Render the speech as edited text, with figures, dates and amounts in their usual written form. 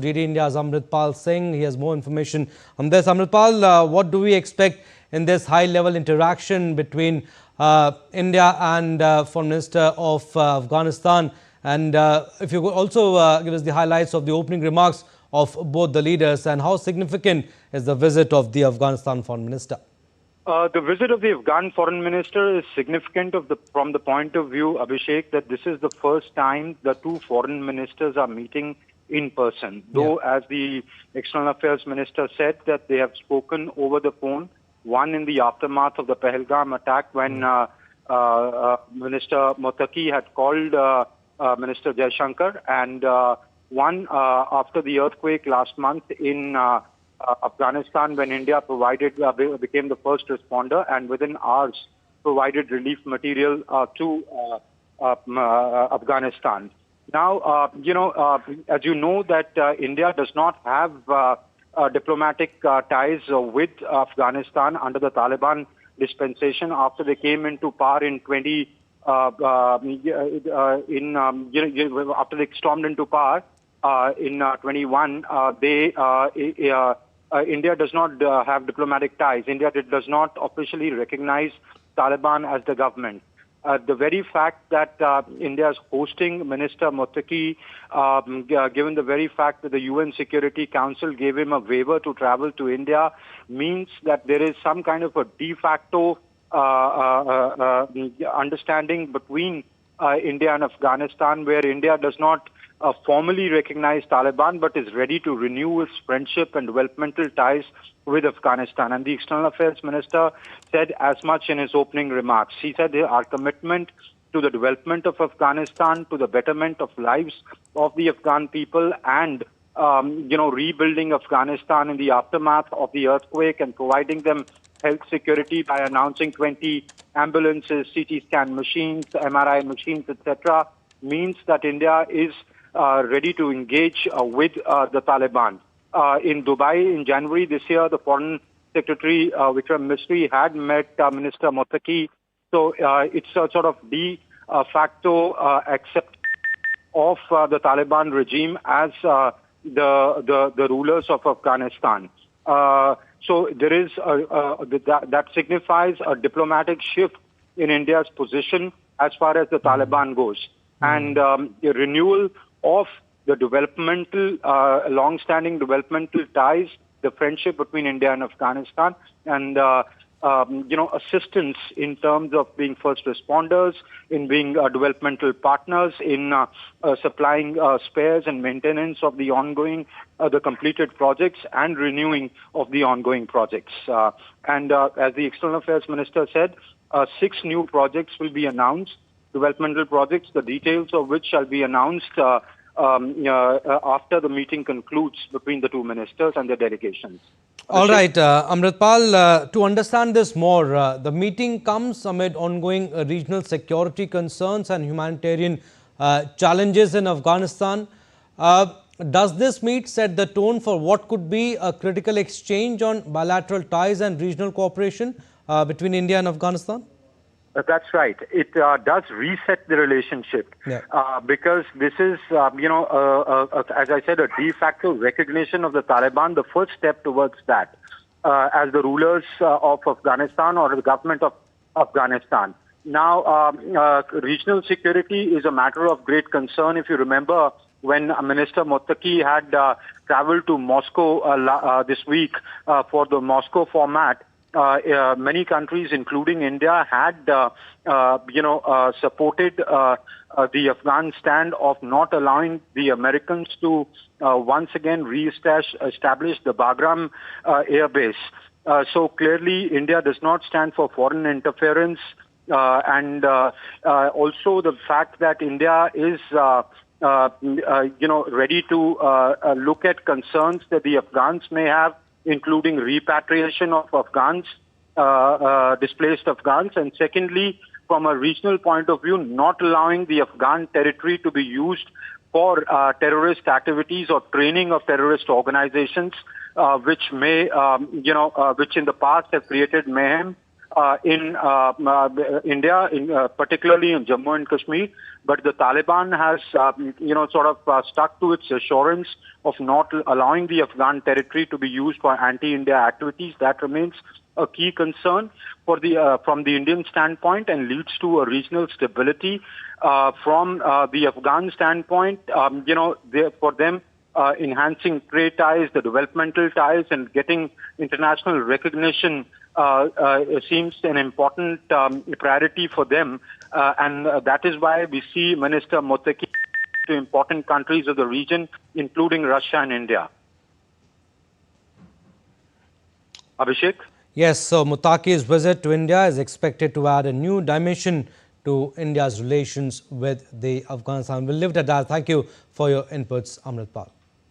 GD India's Amritpal Singh. He has more information on this. Amritpal, what do we expect in this high-level interaction between India and Foreign Minister of Afghanistan? And if you could also give us the highlights of the opening remarks of both the leaders, and how significant is the visit of the Afghanistan Foreign Minister? The visit of the Afghan Foreign Minister is significant from the point of view, Abhishek, that this is the first time the two foreign ministers are meeting in person. Though, as the External Affairs Minister said, that they have spoken over the phone, one in the aftermath of the Pahalgam attack when Minister Muttaqi had called Minister Jaishankar, and one after the earthquake last month in Afghanistan, when India became the first responder and within hours provided relief material to Afghanistan. Now, as you know, that India does not have diplomatic ties with Afghanistan under the Taliban dispensation after they came into power in after they stormed into power in 21. India does not have diplomatic ties. India does not officially recognize Taliban as the government. The very fact that India is hosting Minister Muttaqi, given the very fact that the UN Security Council gave him a waiver to travel to India, means that there is some kind of a de facto understanding between India and Afghanistan, where India does not formally recognize Taliban, but is ready to renew its friendship and developmental ties with Afghanistan. And the External Affairs Minister said as much in his opening remarks. He said our commitment to the development of Afghanistan, to the betterment of lives of the Afghan people, and rebuilding Afghanistan in the aftermath of the earthquake and providing them health security by announcing 20 ambulances, CT scan machines, MRI machines, etc., means that India is ready to engage with the Taliban. In Dubai in January this year, the Foreign Secretary Vikram Misri had met Minister Muttaqi. So it's a sort of de facto accept of the Taliban regime as the rulers of Afghanistan. So there is that signifies a diplomatic shift in India's position as far as the Taliban goes, and a renewal of the developmental, long-standing developmental ties, the friendship between India and Afghanistan, and assistance in terms of being first responders, in being developmental partners, in supplying spares and maintenance of the ongoing, the completed projects, and renewing of the ongoing projects. And as the External Affairs Minister said, 6 new projects will be announced, developmental projects, the details of which shall be announced after the meeting concludes between the two ministers and their delegations. All right, Amritpal, to understand this more, the meeting comes amid ongoing regional security concerns and humanitarian challenges in Afghanistan. Does this meet set the tone for what could be a critical exchange on bilateral ties and regional cooperation between India and Afghanistan? That's right. It does reset the relationship because this is, as I said, a de facto recognition of the Taliban, the first step towards that as the rulers of Afghanistan or the government of Afghanistan. Now, regional security is a matter of great concern. If you remember, when Minister Muttaqi had traveled to Moscow this week for the Moscow format, many countries, including India, had supported the Afghan stand of not allowing the Americans to once again establish the Bagram air base. So clearly, India does not stand for foreign interference, and also the fact that India is ready to look at concerns that the Afghans may have, including repatriation of Afghans, displaced Afghans, and secondly, from a regional point of view, not allowing the Afghan territory to be used for terrorist activities or training of terrorist organizations, which may, which in the past have created mayhem in India, particularly in Jammu and Kashmir. But the Taliban has, stuck to its assurance of not allowing the Afghan territory to be used for anti-India activities. That remains a key concern from the Indian standpoint and leads to a regional stability. From the Afghan standpoint, for them, enhancing trade ties, the developmental ties, and getting international recognition seems an important priority for them. And that is why we see Minister Muttaqi to important countries of the region, including Russia and India. Abhishek? Yes, so Muttaqi's visit to India is expected to add a new dimension to India's relations with the Afghanistan. We'll leave it at that. Thank you for your inputs, Amritpal.